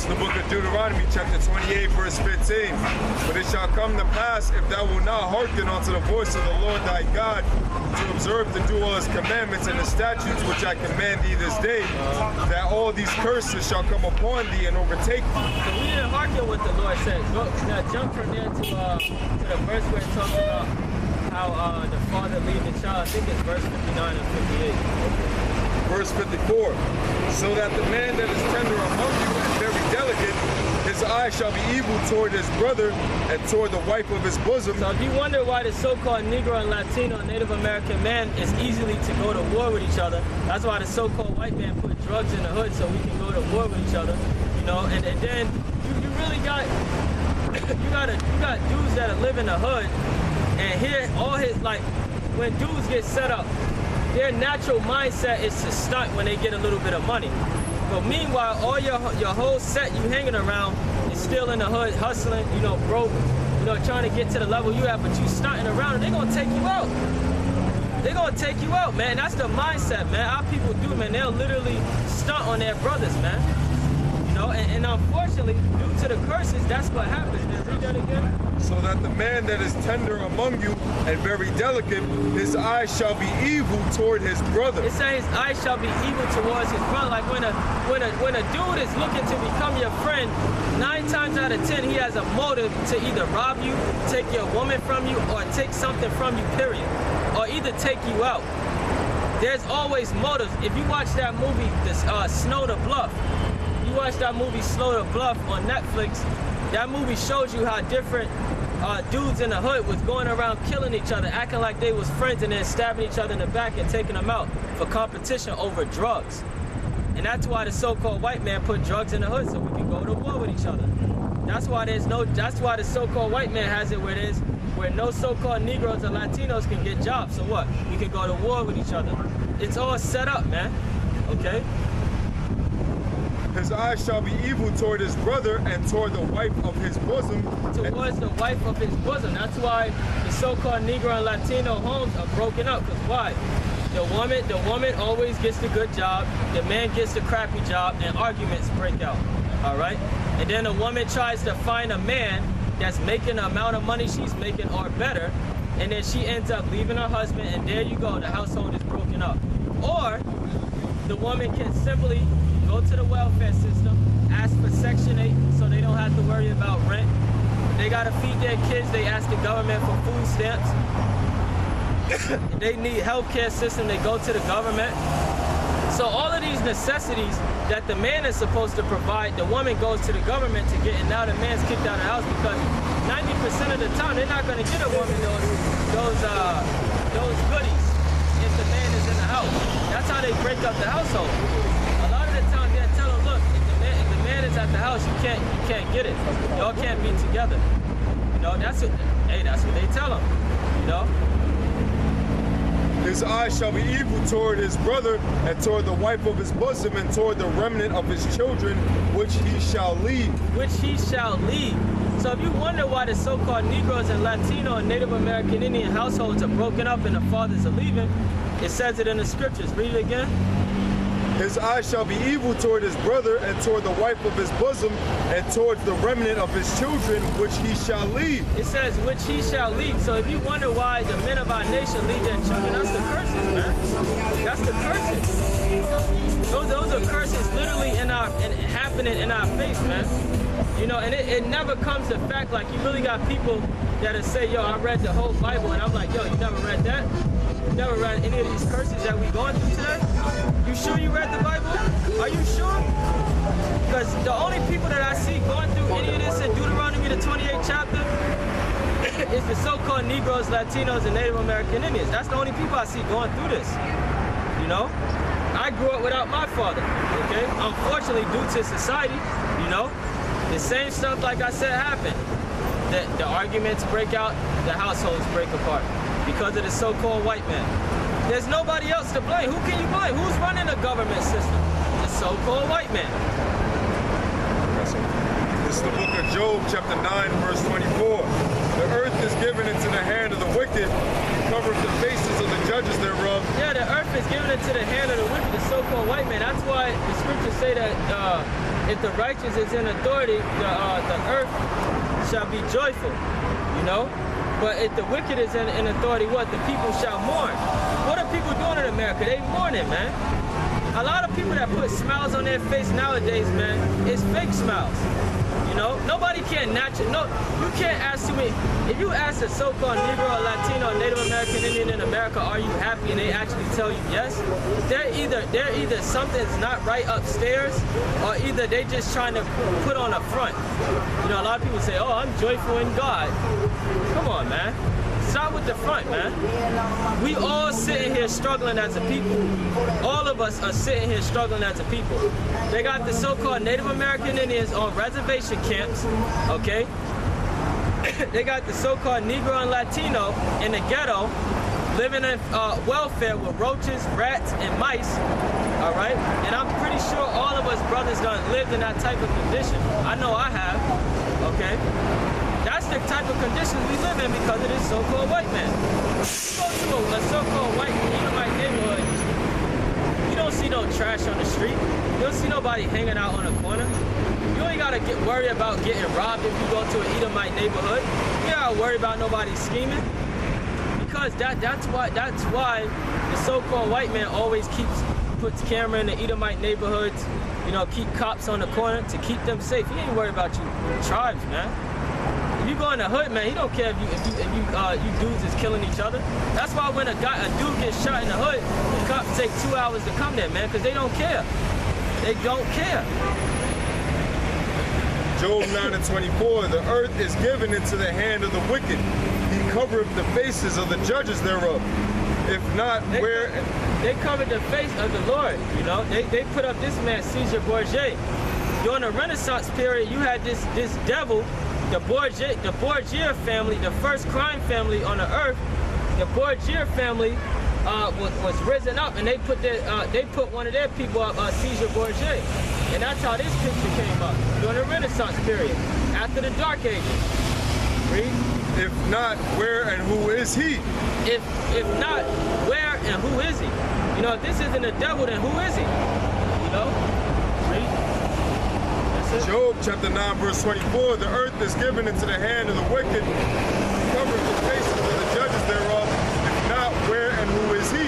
the book of Deuteronomy, chapter 28, verse 15. But it shall come to pass, if thou wilt not hearken unto the voice of the Lord thy God, to observe to do all his commandments and the statutes which I command thee this day, that all these curses shall come upon thee and overtake thee. So we didn't hearken what the Lord said. Now jump from there to the verse where it talks about how the father leaves the child. I think it's verse 59 and 58. Verse 54, so that the man that is tender among you and very delicate, his eye shall be evil toward his brother and toward the wife of his bosom. So if you wonder why the so-called Negro and Latino and Native American man is easily to go to war with each other, that's why the so-called white man put drugs in the hood so we can go to war with each other, you know. And then you really got you got dudes that live in the hood, and here all his, like, when dudes get set up, their natural mindset is to stunt when they get a little bit of money. But meanwhile, all your whole set you hanging around is still in the hood, hustling, you know, broke, you know, trying to get to the level you have, but you stunting around and they're gonna take you out. They're gonna take you out, man. That's the mindset, man. Our people do, man. They'll literally stunt on their brothers, man. You know, and unfortunately, due to the curses, that's what happens. Man, read that again. So that the man that is tender among you and very delicate, his eye shall be evil toward his brother. It says his eye shall be evil towards his brother. Like when a dude is looking to become your friend, 9 times out of 10 he has a motive to either rob you, take your woman from you, or take something from you, period. Or either take you out. There's always motives. If you watch that movie, Snow to Bluff, you watch that movie Slow to Bluff on Netflix, that movie shows you how different dudes in the hood was going around killing each other, acting like they was friends, and then stabbing each other in the back and taking them out for competition over drugs. And that's why the so-called white man put drugs in the hood, so we can go to war with each other. That's why the so-called white man has it where no so-called Negroes or Latinos can get jobs. So what? We can go to war with each other. It's all set up, man. Okay? His eye shall be evil toward his brother and toward the wife of his bosom. Towards the wife of his bosom. That's why the so-called Negro and Latino homes are broken up. Because why? The woman always gets the good job, the man gets the crappy job, and arguments break out. All right? And then a woman tries to find a man that's making the amount of money she's making or better, and then she ends up leaving her husband, and there you go, the household is broken up. Or the woman can simply go to the welfare system, ask for Section 8 so they don't have to worry about rent. They gotta feed their kids, they ask the government for food stamps. They need healthcare system, they go to the government. So all of these necessities that the man is supposed to provide, the woman goes to the government to get, and now the man's kicked out of the house because 90% of the time they're not gonna get a woman those goodies if the man is in the house. That's how they break up the household. A lot of the time they'll tell them, look, if the man is at the house, you can't get it. Y'all can't be together. You know, that's what they tell them. You know. His eye shall be evil toward his brother and toward the wife of his bosom and toward the remnant of his children, which he shall leave. Which he shall leave. So if you wonder why the so-called Negroes and Latino and Native American Indian households are broken up and the fathers are leaving, it says it in the scriptures. Read it again. His eye shall be evil toward his brother and toward the wife of his bosom and towards the remnant of his children, which he shall leave. It says, which he shall leave. So if you wonder why the men of our nation leave their children, that's the curses, man. That's the curses. Those are curses literally happening in our face, man. You know, and it never comes to fact. Like, you really got people that'll say, yo, I read the whole Bible, and I'm like, yo, you never read that? You never read any of these curses that we going through today? You sure you read the Bible? Are you sure? Because the only people that I see going through any of this in Deuteronomy, the 28th chapter, is the so-called Negroes, Latinos, and Native American Indians. That's the only people I see going through this. You know? I grew up without my father, okay? Unfortunately, due to society, you know, the same stuff, like I said, happened. The arguments break out, the households break apart because of the so-called white man. There's nobody else to blame. Who can you blame? Who's running the government system? The so-called white man. This is the book of Job, chapter 9, verse 24. The earth is given into the hand of the wicked, he covereth the faces of the judges thereof. Yeah, the earth is given into the hand of the wicked, the so-called white man. That's why the scriptures say that if the righteous is in authority, the earth shall be joyful, you know? But if the wicked is in authority, what? The people shall mourn. What are people doing in America? They mourning, man. A lot of people that put smiles on their face nowadays, man, it's fake smiles. You know, nobody can naturally. No, you can't ask me. If you ask a so-called Negro, Latino, Native American Indian in America, are you happy? And they actually tell you yes. They're either something's not right upstairs, or either they just trying to put on a front. You know, a lot of people say, "Oh, I'm joyful in God." Come on, man. Start with the front, man. We all sitting here struggling as a people. All of us are sitting here struggling as a people. They got the so-called Native American Indians on reservation camps, okay? They got the so-called Negro and Latino in the ghetto, living in welfare with roaches, rats, and mice, all right? And I'm pretty sure all of us brothers done lived in that type of condition. I know I have, okay? That's the type of conditions we live in because of this so-called white man. You go to a so-called white Edomite neighborhood, you don't see no trash on the street. You don't see nobody hanging out on a corner. You ain't gotta worry about getting robbed if you go to an Edomite neighborhood. You ain't gotta worry about nobody scheming. Because that's why the so-called white man always puts camera in the Edomite neighborhoods, you know, keep cops on the corner to keep them safe. He ain't worried about you tribes, man. If you go in the hood, man, he don't care if you dudes is killing each other. That's why when a dude gets shot in the hood, the cops take 2 hours to come there, man, because they don't care. They don't care. Job 9:24, the earth is given into the hand of the wicked. He covereth the faces of the judges thereof. If not, they covered the face of the Lord, you know. They put up this man, Caesar Borgia. During the Renaissance period, you had this devil, the Borgia family, the first crime family on the earth. The Borgia family was risen up, and they put one of their people up, Caesar Borgia, and that's how this picture came up during the Renaissance period, after the Dark Ages. Read. If not, where and who is he? If not, where and who is he? You know, if this isn't the devil, then who is he? You know. Read. Job chapter 9 verse 24, the earth is given into the hand of the wicked, covered the faces of the judges thereof. If not, where and who is he?